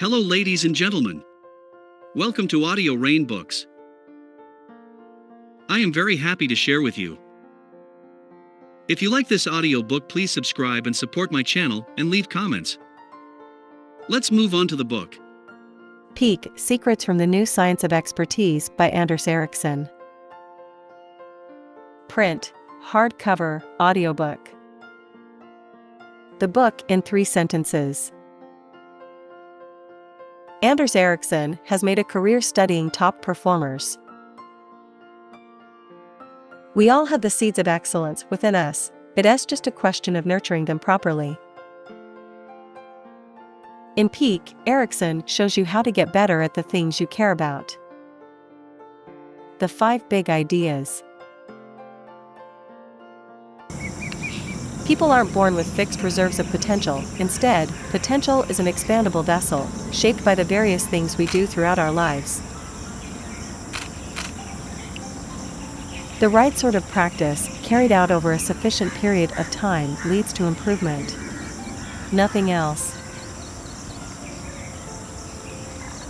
Hello, ladies and gentlemen. Welcome to Audio Rain Books. I am very happy to share with you. If you like this audio book, please subscribe and support my channel and leave comments. Let's move on to the book. Peak: Secrets from the New Science of Expertise by Anders Ericsson. Print, hardcover, audiobook. The book in 3 sentences. Anders Ericsson has made a career studying top performers. We all have the seeds of excellence within us, it's just a question of nurturing them properly. In Peak, Ericsson shows you how to get better at the things you care about. The 5 big ideas. People aren't born with fixed reserves of potential. Instead, potential is an expandable vessel, shaped by the various things we do throughout our lives. The right sort of practice, carried out over a sufficient period of time, leads to improvement. Nothing else.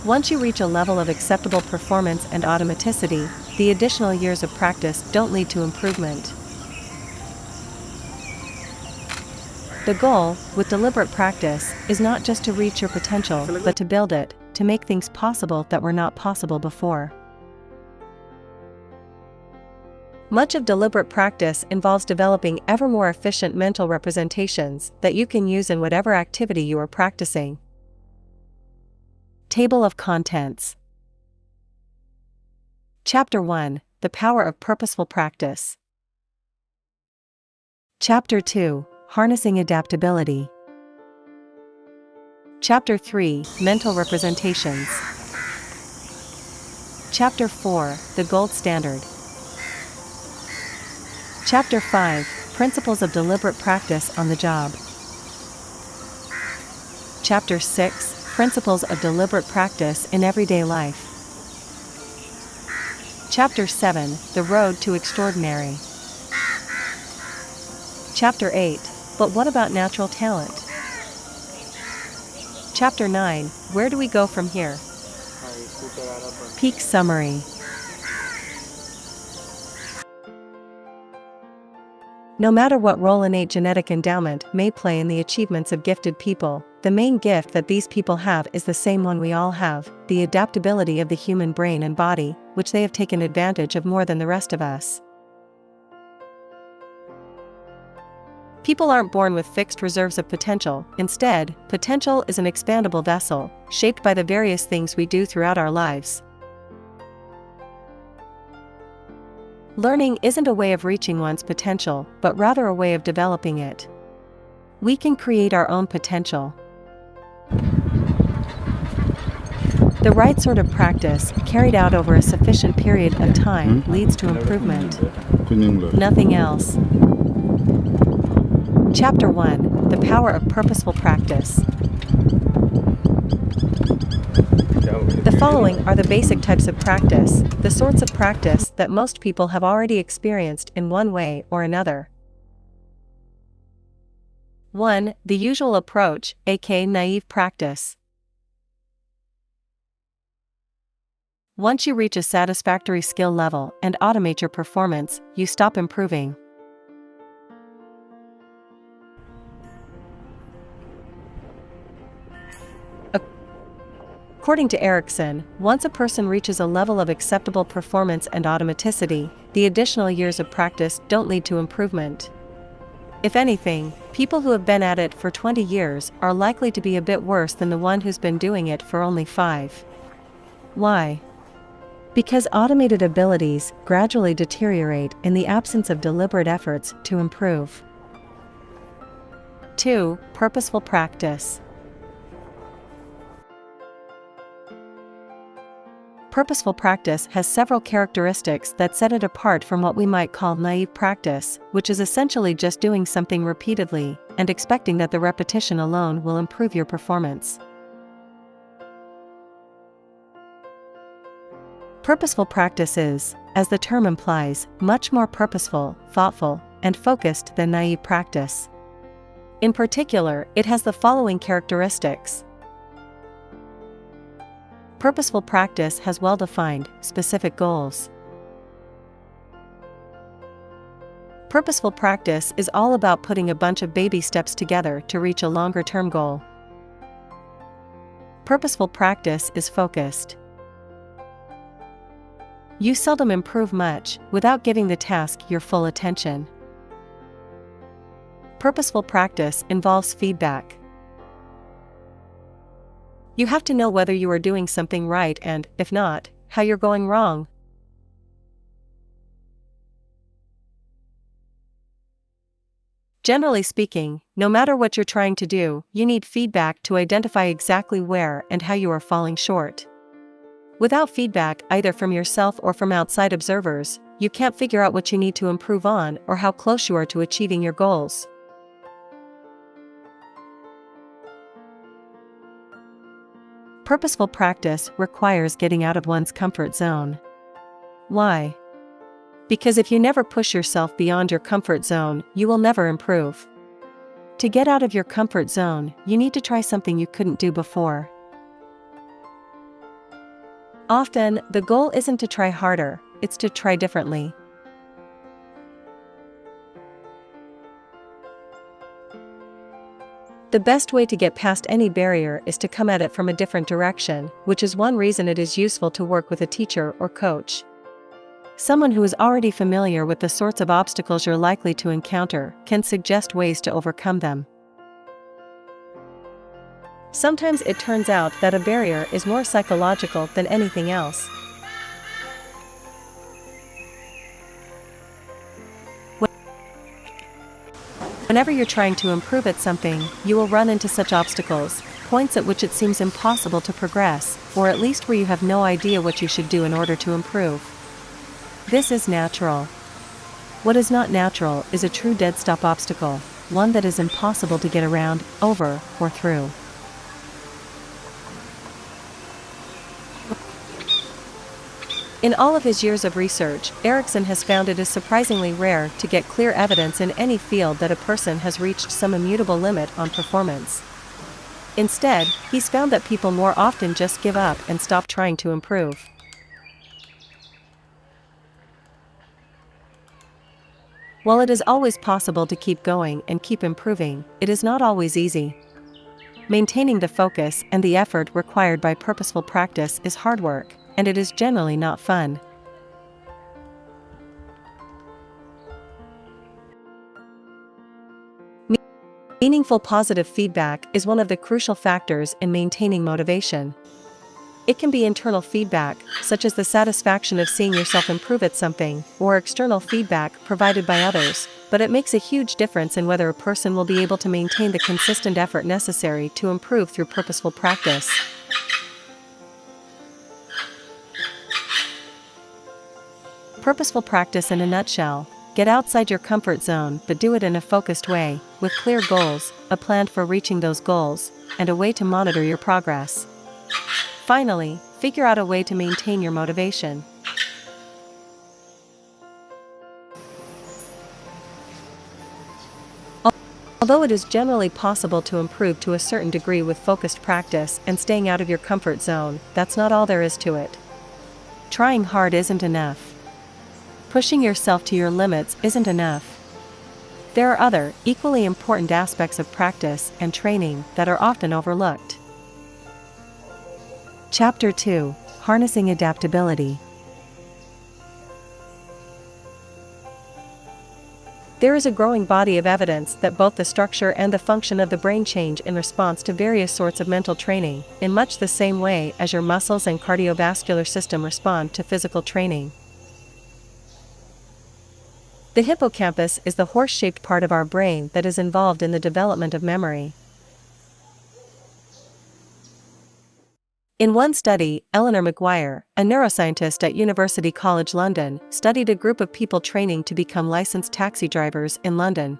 Once you reach a level of acceptable performance and automaticity, the additional years of practice don't lead to improvement. The goal, with deliberate practice, is not just to reach your potential, but to build it, to make things possible that were not possible before. Much of deliberate practice involves developing ever more efficient mental representations that you can use in whatever activity you are practicing. Table of Contents. Chapter 1: The Power of Purposeful Practice. Chapter 2: Harnessing Adaptability. Chapter 3: Mental Representations. Chapter 4: The Gold Standard. Chapter 5: Principles of Deliberate Practice on the Job. Chapter 6: Principles of Deliberate Practice in Everyday Life. Chapter 7: The Road to Extraordinary. Chapter 8: But what about natural talent? Chapter 9: Where do we go from here? Peak Summary. No matter what role innate genetic endowment may play in the achievements of gifted people, the main gift that these people have is the same one we all have: the adaptability of the human brain and body, which they have taken advantage of more than the rest of us. People aren't born with fixed reserves of potential. Instead, potential is an expandable vessel, shaped by the various things we do throughout our lives. Learning isn't a way of reaching one's potential, but rather a way of developing it. We can create our own potential. The right sort of practice, carried out over a sufficient period of time, leads to improvement. Nothing else. Chapter 1: The Power of Purposeful Practice. The following are the basic types of practice, the sorts of practice that most people have already experienced in one way or another. 1. The usual approach, aka naive practice. Once you reach a satisfactory skill level and automate your performance, you stop improving. According to Ericsson, once a person reaches a level of acceptable performance and automaticity, the additional years of practice don't lead to improvement. If anything, people who have been at it for 20 years are likely to be a bit worse than the one who's been doing it for only 5. Why? Because automated abilities gradually deteriorate in the absence of deliberate efforts to improve. 2. Purposeful practice. Purposeful practice has several characteristics that set it apart from what we might call naive practice, which is essentially just doing something repeatedly and expecting that the repetition alone will improve your performance. Purposeful practice is, as the term implies, much more purposeful, thoughtful, and focused than naive practice. In particular, it has the following characteristics. Purposeful practice has well-defined, specific goals. Purposeful practice is all about putting a bunch of baby steps together to reach a longer-term goal. Purposeful practice is focused. You seldom improve much without giving the task your full attention. Purposeful practice involves feedback. You have to know whether you are doing something right and, if not, how you're going wrong. Generally speaking, no matter what you're trying to do, you need feedback to identify exactly where and how you are falling short. Without feedback, either from yourself or from outside observers, you can't figure out what you need to improve on or how close you are to achieving your goals. Purposeful practice requires getting out of one's comfort zone. Why? Because if you never push yourself beyond your comfort zone, you will never improve. To get out of your comfort zone, you need to try something you couldn't do before. Often, the goal isn't to try harder, it's to try differently. The best way to get past any barrier is to come at it from a different direction, which is one reason it is useful to work with a teacher or coach. Someone who is already familiar with the sorts of obstacles you're likely to encounter can suggest ways to overcome them. Sometimes it turns out that a barrier is more psychological than anything else. Whenever you're trying to improve at something, you will run into such obstacles, points at which it seems impossible to progress, or at least where you have no idea what you should do in order to improve. This is natural. What is not natural is a true dead-stop obstacle, one that is impossible to get around, over, or through. In all of his years of research, Erickson has found it is surprisingly rare to get clear evidence in any field that a person has reached some immutable limit on performance. Instead, he's found that people more often just give up and stop trying to improve. While it is always possible to keep going and keep improving, it is not always easy. Maintaining the focus and the effort required by purposeful practice is hard work, and it is generally not fun. Meaningful positive feedback is one of the crucial factors in maintaining motivation. It can be internal feedback, such as the satisfaction of seeing yourself improve at something, or external feedback provided by others, but it makes a huge difference in whether a person will be able to maintain the consistent effort necessary to improve through purposeful practice. Purposeful practice in a nutshell: get outside your comfort zone, but do it in a focused way, with clear goals, a plan for reaching those goals, and a way to monitor your progress. Finally, figure out a way to maintain your motivation. Although it is generally possible to improve to a certain degree with focused practice and staying out of your comfort zone, that's not all there is to it. Trying hard isn't enough. Pushing yourself to your limits isn't enough. There are other, equally important aspects of practice and training that are often overlooked. Chapter 2: Harnessing Adaptability. There is a growing body of evidence that both the structure and the function of the brain change in response to various sorts of mental training, in much the same way as your muscles and cardiovascular system respond to physical training. The hippocampus is the horse-shaped part of our brain that is involved in the development of memory. In one study, Eleanor Maguire, a neuroscientist at University College London, studied a group of people training to become licensed taxi drivers in London.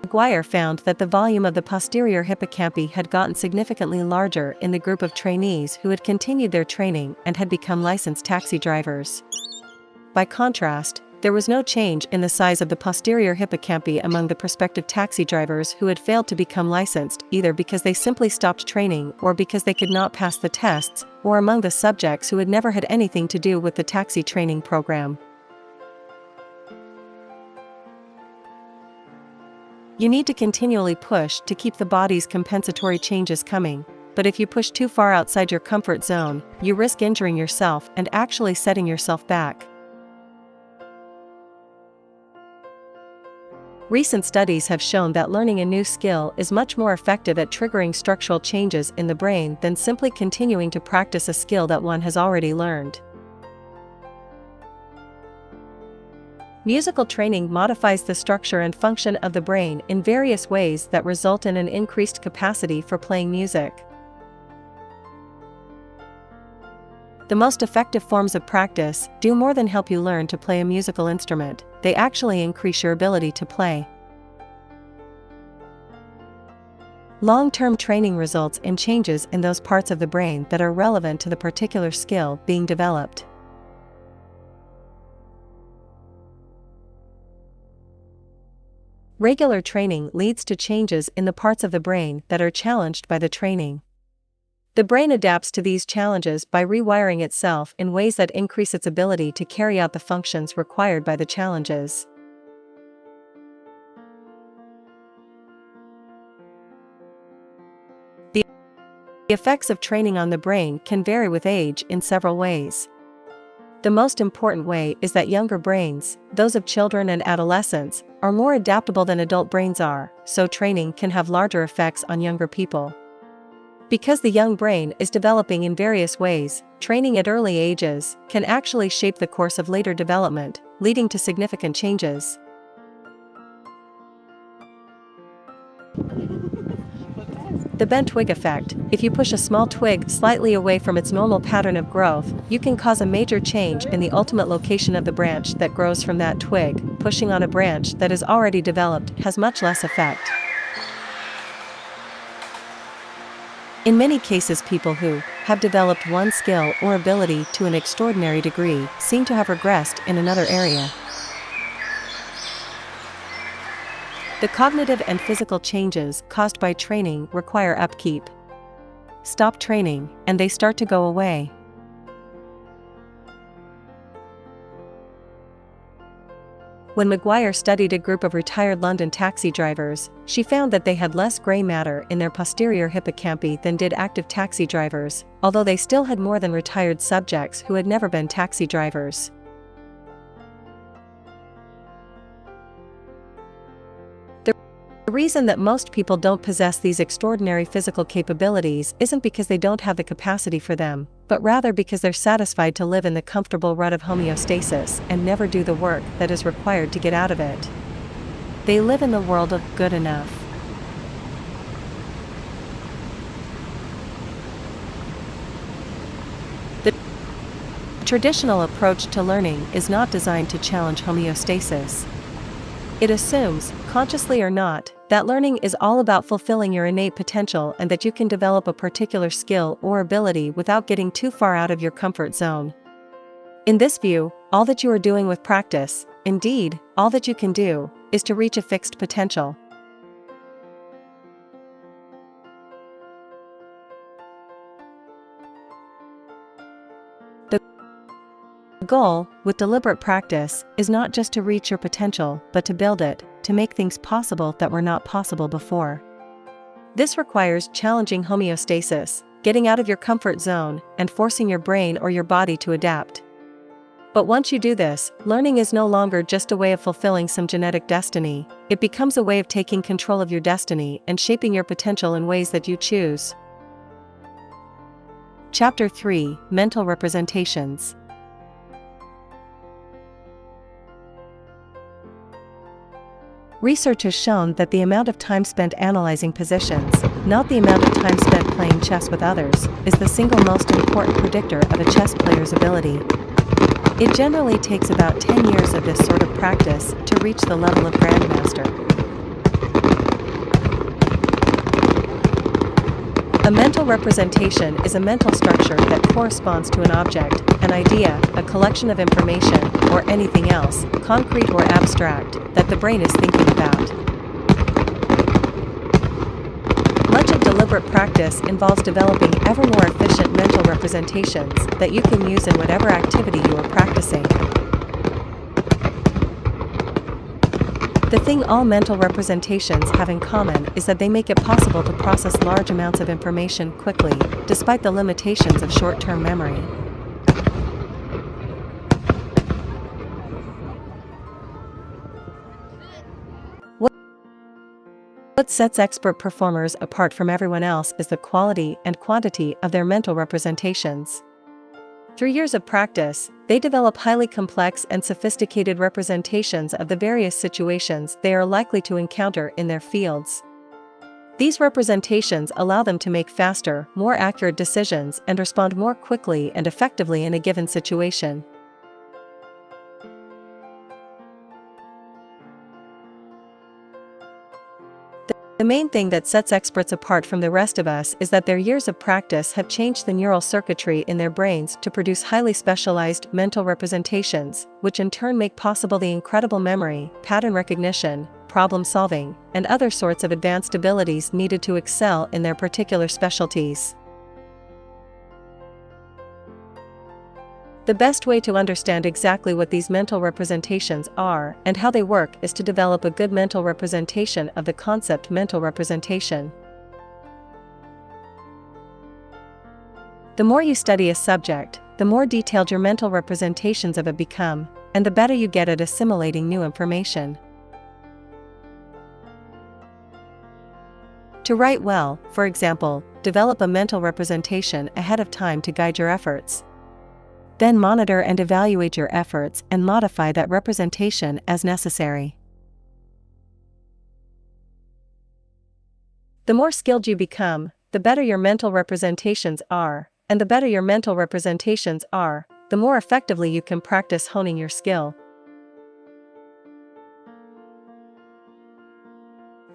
Maguire found that the volume of the posterior hippocampi had gotten significantly larger in the group of trainees who had continued their training and had become licensed taxi drivers. By contrast, There was no change in the size of the posterior hippocampi among the prospective taxi drivers who had failed to become licensed, either because they simply stopped training or because they could not pass the tests, or among the subjects who had never had anything to do with the taxi training program. You need to continually push to keep the body's compensatory changes coming, but if you push too far outside your comfort zone, you risk injuring yourself and actually setting yourself back. Recent studies have shown that learning a new skill is much more effective at triggering structural changes in the brain than simply continuing to practice a skill that one has already learned. Musical training modifies the structure and function of the brain in various ways that result in an increased capacity for playing music. The most effective forms of practice do more than help you learn to play a musical instrument, they actually increase your ability to play. Long-term training results in changes in those parts of the brain that are relevant to the particular skill being developed. Regular training leads to changes in the parts of the brain that are challenged by the training. The brain adapts to these challenges by rewiring itself in ways that increase its ability to carry out the functions required by the challenges. The effects of training on the brain can vary with age in several ways. The most important way is that younger brains, those of children and adolescents, are more adaptable than adult brains are, so training can have larger effects on younger people. Because the young brain is developing in various ways, training at early ages can actually shape the course of later development, leading to significant changes. The bent twig effect. If you push a small twig slightly away from its normal pattern of growth, you can cause a major change in the ultimate location of the branch that grows from that twig. Pushing on a branch that is already developed has much less effect. In many cases, people who have developed one skill or ability to an extraordinary degree seem to have regressed in another area. The cognitive and physical changes caused by training require upkeep. Stop training, and they start to go away. When Maguire studied a group of retired London taxi drivers, she found that they had less grey matter in their posterior hippocampi than did active taxi drivers, although they still had more than retired subjects who had never been taxi drivers. The reason that most people don't possess these extraordinary physical capabilities isn't because they don't have the capacity for them, but rather because they're satisfied to live in the comfortable rut of homeostasis and never do the work that is required to get out of it. They live in the world of good enough. The traditional approach to learning is not designed to challenge homeostasis. It assumes, consciously or not, that learning is all about fulfilling your innate potential and that you can develop a particular skill or ability without getting too far out of your comfort zone. In this view, all that you are doing with practice, indeed, all that you can do, is to reach a fixed potential. The goal, with deliberate practice, is not just to reach your potential, but to build it, to make things possible that were not possible before. This requires challenging homeostasis, getting out of your comfort zone, and forcing your brain or your body to adapt. But once you do this, learning is no longer just a way of fulfilling some genetic destiny, it becomes a way of taking control of your destiny and shaping your potential in ways that you choose. Chapter 3: Mental Representations. Research has shown that the amount of time spent analyzing positions, not the amount of time spent playing chess with others, is the single most important predictor of a chess player's ability. It generally takes about 10 years of this sort of practice to reach the level of grandmaster. A mental representation is a mental structure that corresponds to an object, an idea, a collection of information, or anything else, concrete or abstract, that the brain is thinking about. Much of deliberate practice involves developing ever more efficient mental representations that you can use in whatever activity you are practicing. The thing all mental representations have in common is that they make it possible to process large amounts of information quickly, despite the limitations of short-term memory. What sets expert performers apart from everyone else is the quality and quantity of their mental representations. Through years of practice, they develop highly complex and sophisticated representations of the various situations they are likely to encounter in their fields. These representations allow them to make faster, more accurate decisions and respond more quickly and effectively in a given situation. The main thing that sets experts apart from the rest of us is that their years of practice have changed the neural circuitry in their brains to produce highly specialized mental representations, which in turn make possible the incredible memory, pattern recognition, problem solving, and other sorts of advanced abilities needed to excel in their particular specialties. The best way to understand exactly what these mental representations are and how they work is to develop a good mental representation of the concept mental representation. The more you study a subject, the more detailed your mental representations of it become, and the better you get at assimilating new information. To write well, for example, develop a mental representation ahead of time to guide your efforts. Then monitor and evaluate your efforts and modify that representation as necessary. The more skilled you become, the better your mental representations are, and the better your mental representations are, the more effectively you can practice honing your skill.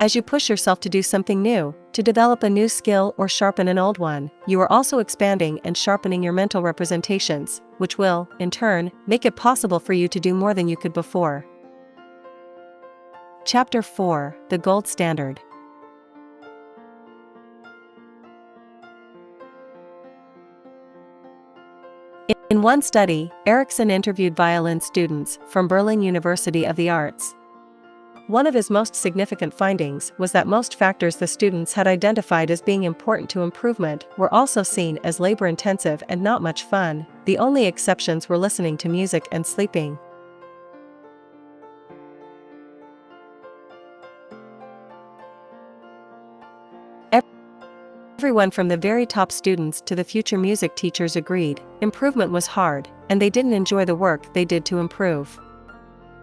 As you push yourself to do something new, to develop a new skill or sharpen an old one, you are also expanding and sharpening your mental representations, which will, in turn, make it possible for you to do more than you could before. Chapter 4: The Gold Standard. In one study, Ericsson interviewed violin students from Berlin University of the Arts. One of his most significant findings was that most factors the students had identified as being important to improvement were also seen as labor-intensive and not much fun. The only exceptions were listening to music and sleeping. Everyone from the very top students to the future music teachers agreed improvement was hard, and they didn't enjoy the work they did to improve.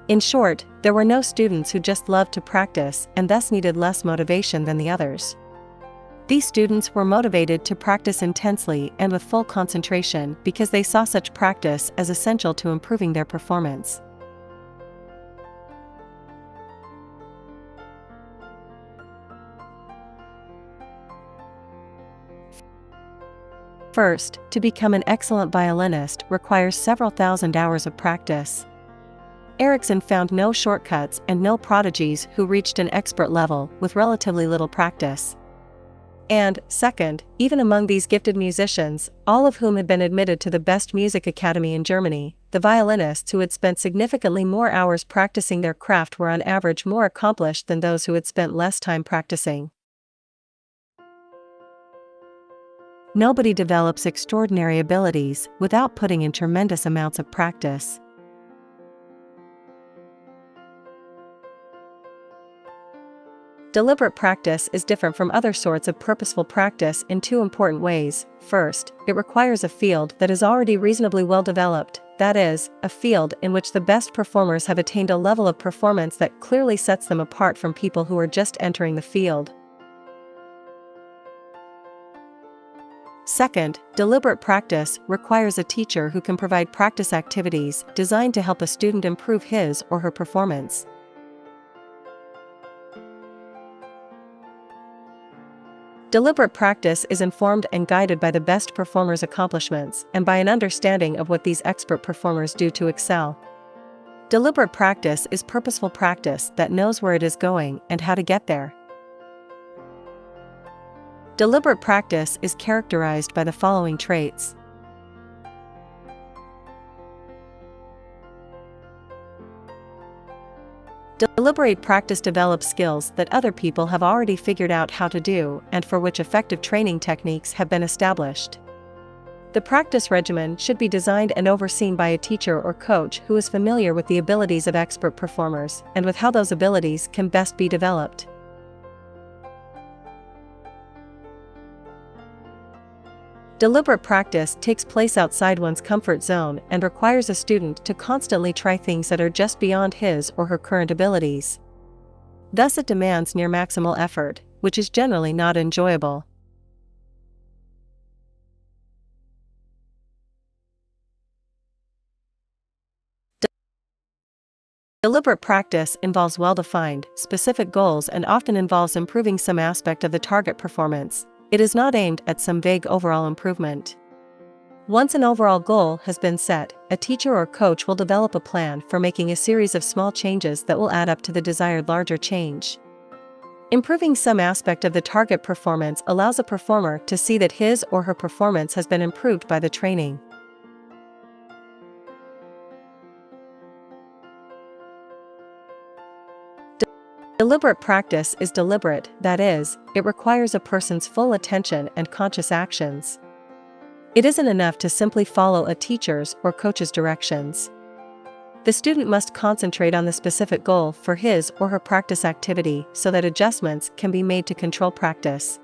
In short, there were no students who just loved to practice and thus needed less motivation than the others. These students were motivated to practice intensely and with full concentration because they saw such practice as essential to improving their performance. First, to become an excellent violinist requires several thousand hours of practice. Ericsson found no shortcuts and no prodigies who reached an expert level with relatively little practice. And, second, even among these gifted musicians, all of whom had been admitted to the best music academy in Germany, the violinists who had spent significantly more hours practicing their craft were on average more accomplished than those who had spent less time practicing. Nobody develops extraordinary abilities without putting in tremendous amounts of practice. Deliberate practice is different from other sorts of purposeful practice in two important ways. First, it requires a field that is already reasonably well developed, that is, a field in which the best performers have attained a level of performance that clearly sets them apart from people who are just entering the field. Second, deliberate practice requires a teacher who can provide practice activities designed to help a student improve his or her performance. Deliberate practice is informed and guided by the best performers' accomplishments and by an understanding of what these expert performers do to excel. Deliberate practice is purposeful practice that knows where it is going and how to get there. Deliberate practice is characterized by the following traits. Deliberate practice develops skills that other people have already figured out how to do and for which effective training techniques have been established. The practice regimen should be designed and overseen by a teacher or coach who is familiar with the abilities of expert performers and with how those abilities can best be developed. Deliberate practice takes place outside one's comfort zone and requires a student to constantly try things that are just beyond his or her current abilities. Thus it demands near maximal effort, which is generally not enjoyable. Deliberate practice involves well-defined, specific goals and often involves improving some aspect of the target performance. It is not aimed at some vague overall improvement. Once an overall goal has been set, a teacher or coach will develop a plan for making a series of small changes that will add up to the desired larger change. Improving some aspect of the target performance allows a performer to see that his or her performance has been improved by the training. Deliberate practice is deliberate, that is, it requires a person's full attention and conscious actions. It isn't enough to simply follow a teacher's or coach's directions. The student must concentrate on the specific goal for his or her practice activity so that adjustments can be made to control practice.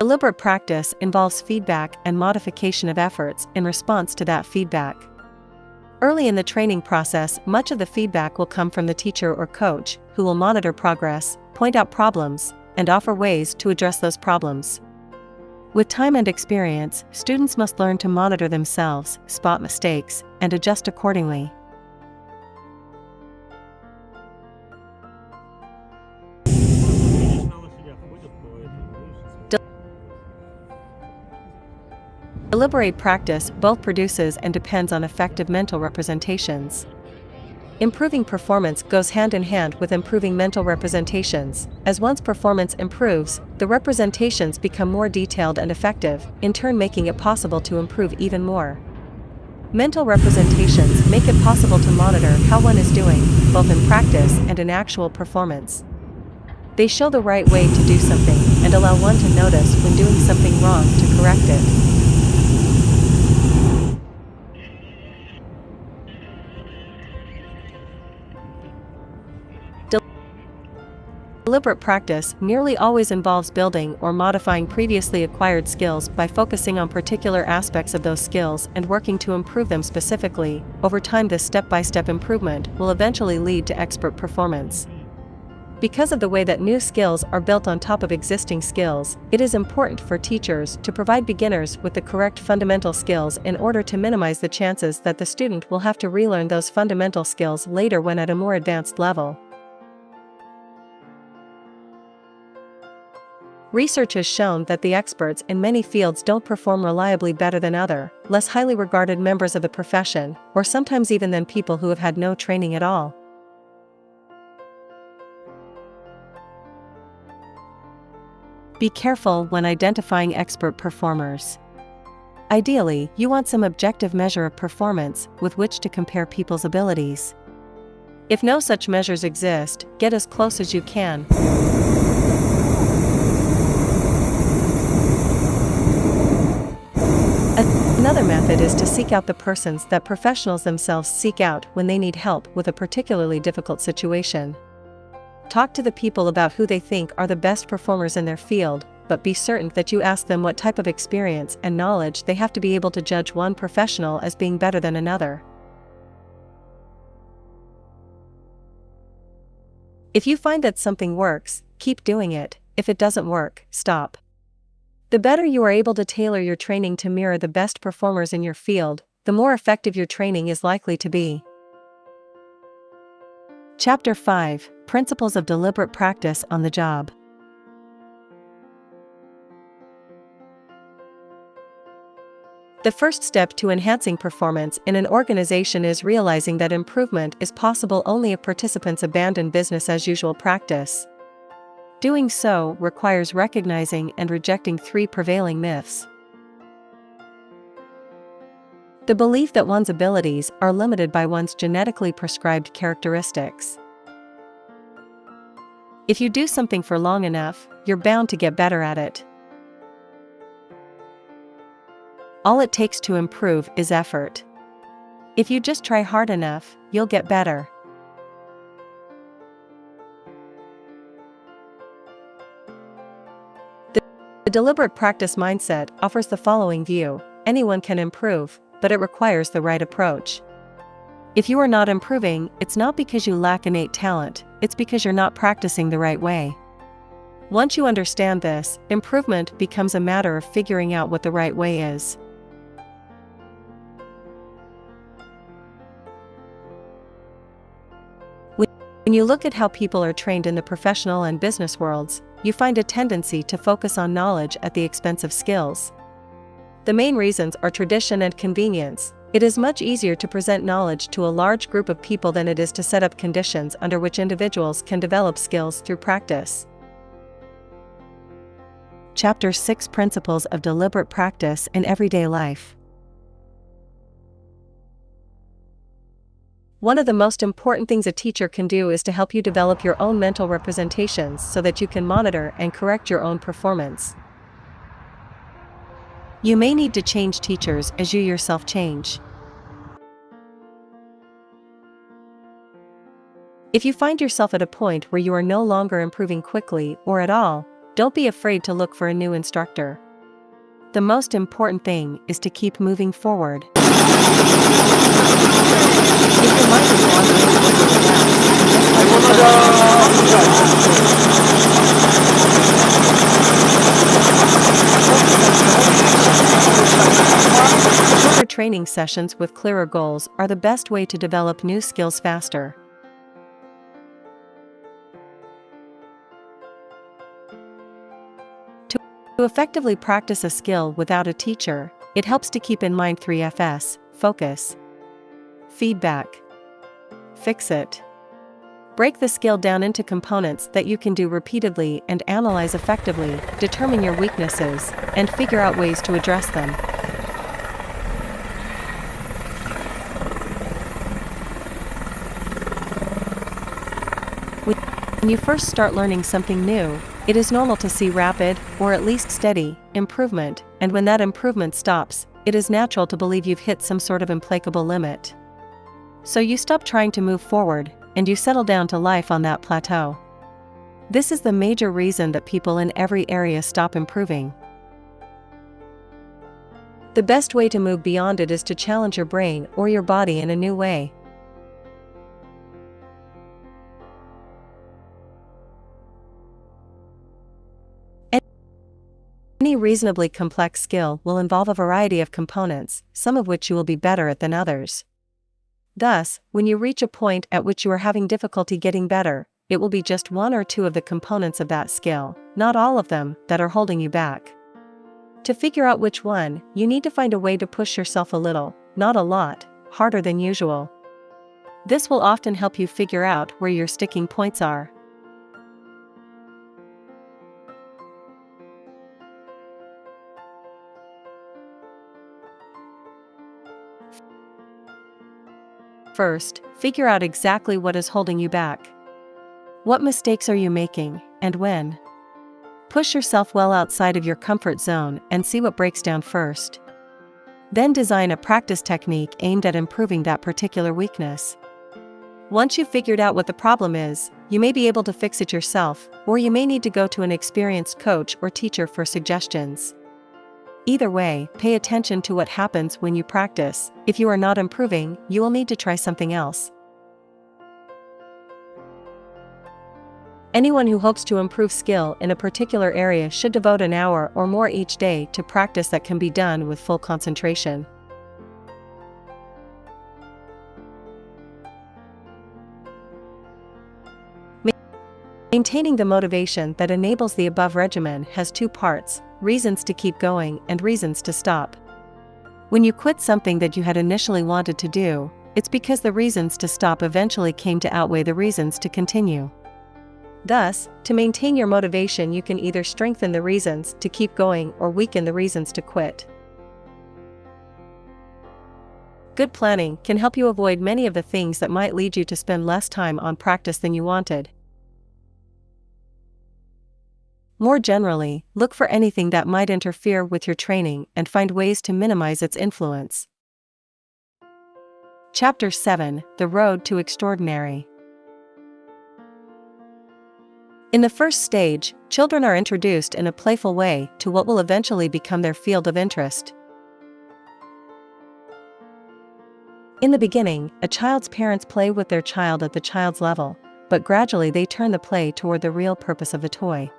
Deliberate practice involves feedback and modification of efforts in response to that feedback. Early in the training process, much of the feedback will come from the teacher or coach, who will monitor progress, point out problems, and offer ways to address those problems. With time and experience, students must learn to monitor themselves, spot mistakes, and adjust accordingly. Deliberate practice both produces and depends on effective mental representations. Improving performance goes hand in hand with improving mental representations. As one's performance improves, the representations become more detailed and effective, in turn making it possible to improve even more. Mental representations make it possible to monitor how one is doing, both in practice and in actual performance. They show the right way to do something and allow one to notice when doing something wrong to correct it. Deliberate practice nearly always involves building or modifying previously acquired skills by focusing on particular aspects of those skills and working to improve them specifically. Over time, this step-by-step improvement will eventually lead to expert performance. Because of the way that new skills are built on top of existing skills, it is important for teachers to provide beginners with the correct fundamental skills in order to minimize the chances that the student will have to relearn those fundamental skills later when at a more advanced level. Research has shown that the experts in many fields don't perform reliably better than other, less highly regarded members of the profession, or sometimes even than people who have had no training at all. Be careful when identifying expert performers. Ideally, you want some objective measure of performance with which to compare people's abilities. If no such measures exist, get as close as you can. Another method is to seek out the persons that professionals themselves seek out when they need help with a particularly difficult situation. Talk to the people about who they think are the best performers in their field, but be certain that you ask them what type of experience and knowledge they have to be able to judge one professional as being better than another. If you find that something works, keep doing it. If it doesn't work, stop. The better you are able to tailor your training to mirror the best performers in your field, the more effective your training is likely to be. Chapter 5: Principles of Deliberate Practice on the Job. The first step to enhancing performance in an organization is realizing that improvement is possible only if participants abandon business as usual practice. Doing so requires recognizing and rejecting 3 prevailing myths. The belief that one's abilities are limited by one's genetically prescribed characteristics. If you do something for long enough, you're bound to get better at it. All it takes to improve is effort. If you just try hard enough, you'll get better. The deliberate practice mindset offers the following view: anyone can improve, but it requires the right approach. If you are not improving, it's not because you lack innate talent, it's because you're not practicing the right way. Once you understand this, improvement becomes a matter of figuring out what the right way is. When you look at how people are trained in the professional and business worlds, you find a tendency to focus on knowledge at the expense of skills. The main reasons are tradition and convenience. It is much easier to present knowledge to a large group of people than it is to set up conditions under which individuals can develop skills through practice. Chapter 6: Principles of Deliberate Practice in Everyday Life. One of the most important things a teacher can do is to help you develop your own mental representations so that you can monitor and correct your own performance. You may need to change teachers as you yourself change. If you find yourself at a point where you are no longer improving quickly or at all, don't be afraid to look for a new instructor. The most important thing is to keep moving forward. If your mind is wandering, shorter training sessions with clearer goals are the best way to develop new skills faster. To effectively practice a skill without a teacher, it helps to keep in mind 3 F's: focus, feedback, fix it. Break the skill down into components that you can do repeatedly and analyze effectively, determine your weaknesses, and figure out ways to address them. When you first start learning something new, it is normal to see rapid, or at least steady, improvement, and when that improvement stops, it is natural to believe you've hit some sort of implacable limit. So you stop trying to move forward, and you settle down to life on that plateau. This is the major reason that people in every area stop improving. The best way to move beyond it is to challenge your brain or your body in a new way. Any reasonably complex skill will involve a variety of components, some of which you will be better at than others. Thus, when you reach a point at which you are having difficulty getting better, it will be just 1 or 2 of the components of that skill, not all of them, that are holding you back. To figure out which one, you need to find a way to push yourself a little, not a lot, harder than usual. This will often help you figure out where your sticking points are. First, figure out exactly what is holding you back. What mistakes are you making, and when? Push yourself well outside of your comfort zone and see what breaks down first. Then design a practice technique aimed at improving that particular weakness. Once you've figured out what the problem is, you may be able to fix it yourself, or you may need to go to an experienced coach or teacher for suggestions. Either way, pay attention to what happens when you practice. If you are not improving, you will need to try something else. Anyone who hopes to improve skill in a particular area should devote an hour or more each day to practice that can be done with full concentration. Maintaining the motivation that enables the above regimen has two parts: reasons to keep going and reasons to stop. When you quit something that you had initially wanted to do, it's because the reasons to stop eventually came to outweigh the reasons to continue. Thus, to maintain your motivation, you can either strengthen the reasons to keep going or weaken the reasons to quit. Good planning can help you avoid many of the things that might lead you to spend less time on practice than you wanted. More generally, look for anything that might interfere with your training and find ways to minimize its influence. Chapter 7: The Road to Extraordinary. In the first stage, children are introduced in a playful way to what will eventually become their field of interest. In the beginning, a child's parents play with their child at the child's level, but gradually they turn the play toward the real purpose of the toy.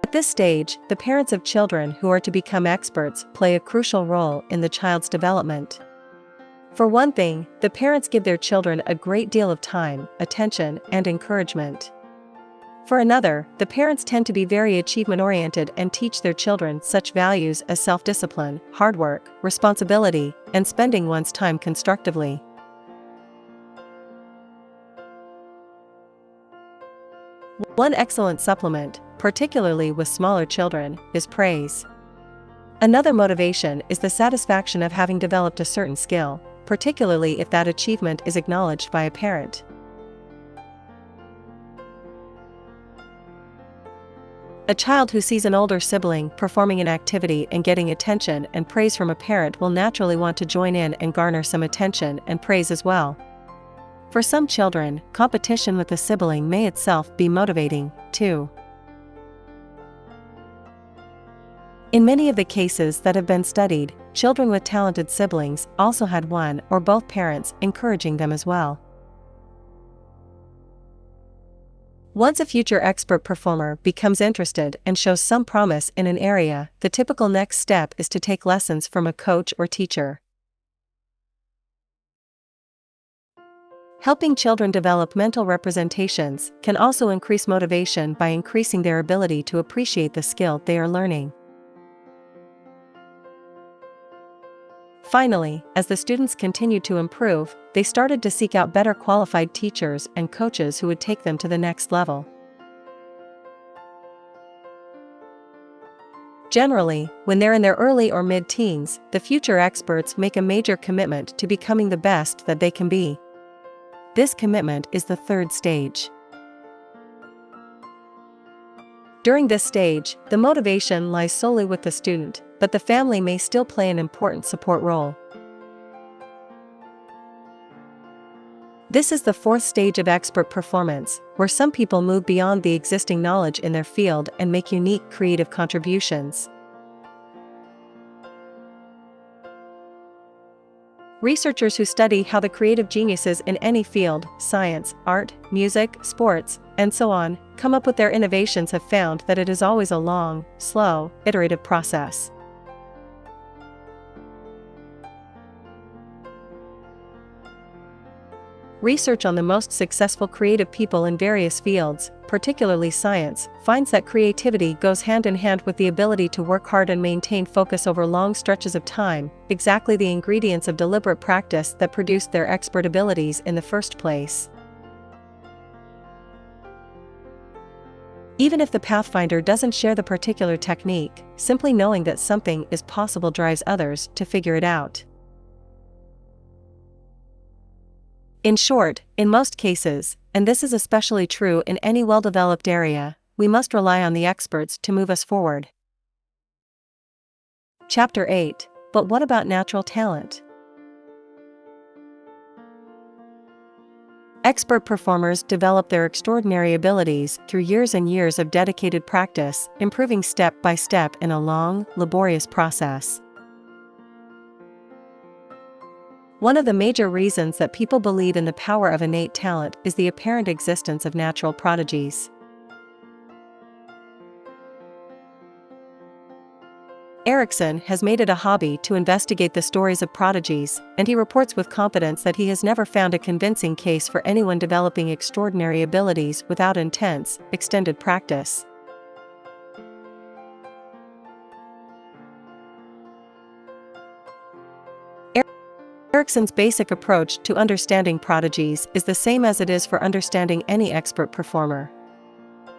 At this stage, the parents of children who are to become experts play a crucial role in the child's development. For one thing, the parents give their children a great deal of time, attention, and encouragement. For another, the parents tend to be very achievement-oriented and teach their children such values as self-discipline, hard work, responsibility, and spending one's time constructively. One excellent supplement, particularly with smaller children, is praise. Another motivation is the satisfaction of having developed a certain skill, particularly if that achievement is acknowledged by a parent. A child who sees an older sibling performing an activity and getting attention and praise from a parent will naturally want to join in and garner some attention and praise as well. For some children, competition with a sibling may itself be motivating, too. In many of the cases that have been studied, children with talented siblings also had one or both parents encouraging them as well. Once a future expert performer becomes interested and shows some promise in an area, the typical next step is to take lessons from a coach or teacher. Helping children develop mental representations can also increase motivation by increasing their ability to appreciate the skill they are learning. Finally, as the students continued to improve, they started to seek out better qualified teachers and coaches who would take them to the next level. Generally, when they're in their early or mid-teens, the future experts make a major commitment to becoming the best that they can be. This commitment is the third stage. During this stage, the motivation lies solely with the student, but the family may still play an important support role. This is the fourth stage of expert performance, where some people move beyond the existing knowledge in their field and make unique creative contributions. Researchers who study how the creative geniuses in any field, science, art, music, sports, and so on, come up with their innovations have found that it is always a long, slow, iterative process. Research on the most successful creative people in various fields, particularly science, finds that creativity goes hand in hand with the ability to work hard and maintain focus over long stretches of time, exactly the ingredients of deliberate practice that produced their expert abilities in the first place. Even if the pathfinder doesn't share the particular technique, simply knowing that something is possible drives others to figure it out. In short, in most cases, and this is especially true in any well-developed area, we must rely on the experts to move us forward. Chapter 8: But what about natural talent? Expert performers develop their extraordinary abilities through years and years of dedicated practice, improving step by step in a long, laborious process. One of the major reasons that people believe in the power of innate talent is the apparent existence of natural prodigies. Erickson has made it a hobby to investigate the stories of prodigies, and he reports with confidence that he has never found a convincing case for anyone developing extraordinary abilities without intense, extended practice. Erickson's basic approach to understanding prodigies is the same as it is for understanding any expert performer.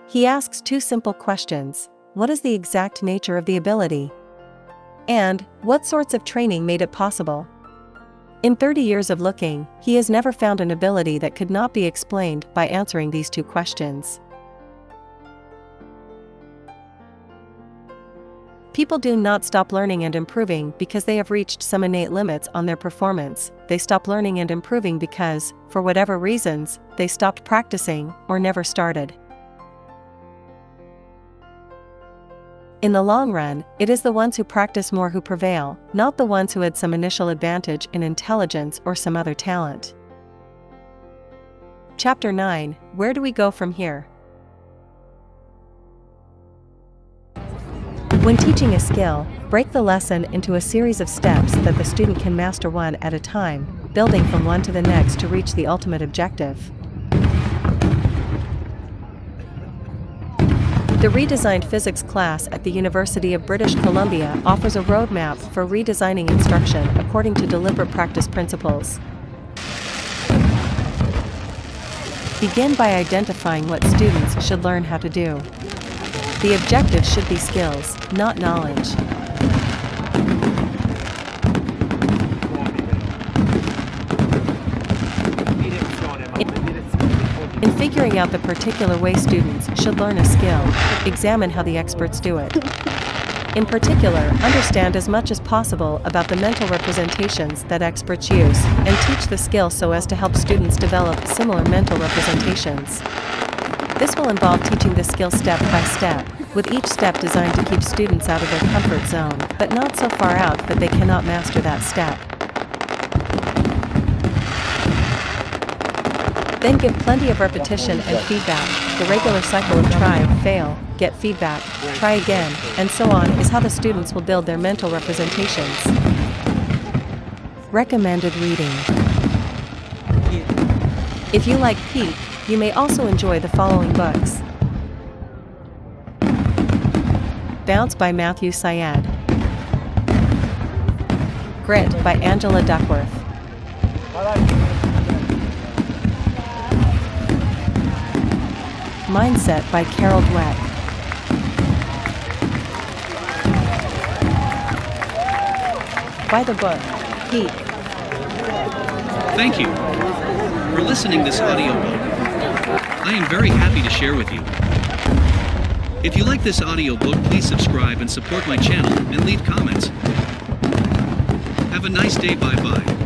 He asks two simple questions: what is the exact nature of the ability? And, what sorts of training made it possible? In 30 years of looking, he has never found an ability that could not be explained by answering these two questions. People do not stop learning and improving because they have reached some innate limits on their performance. They stop learning and improving because, for whatever reasons, they stopped practicing or never started. In the long run, it is the ones who practice more who prevail, not the ones who had some initial advantage in intelligence or some other talent. Chapter 9: Where do we go from here? When teaching a skill, break the lesson into a series of steps that the student can master one at a time, building from one to the next to reach the ultimate objective. The redesigned physics class at the University of British Columbia offers a roadmap for redesigning instruction according to deliberate practice principles. Begin by identifying what students should learn how to do. The objective should be skills, not knowledge. In figuring out the particular way students should learn a skill, examine how the experts do it. In particular, understand as much as possible about the mental representations that experts use, and teach the skill so as to help students develop similar mental representations. This will involve teaching the skill step by step, with each step designed to keep students out of their comfort zone, but not so far out that they cannot master that step. Then give plenty of repetition and feedback. The regular cycle of try, fail, get feedback, try again, and so on is how the students will build their mental representations. Recommended reading. If you like Peak, you may also enjoy the following books. Bounce by Matthew Syed. Grit by Angela Duckworth. Mindset by Carol Dweck. Buy the book, Peak. Thank you for listening to this audiobook. I am very happy to share with you. If you like this audiobook, please subscribe and support my channel and leave comments. Have a nice day. Bye bye.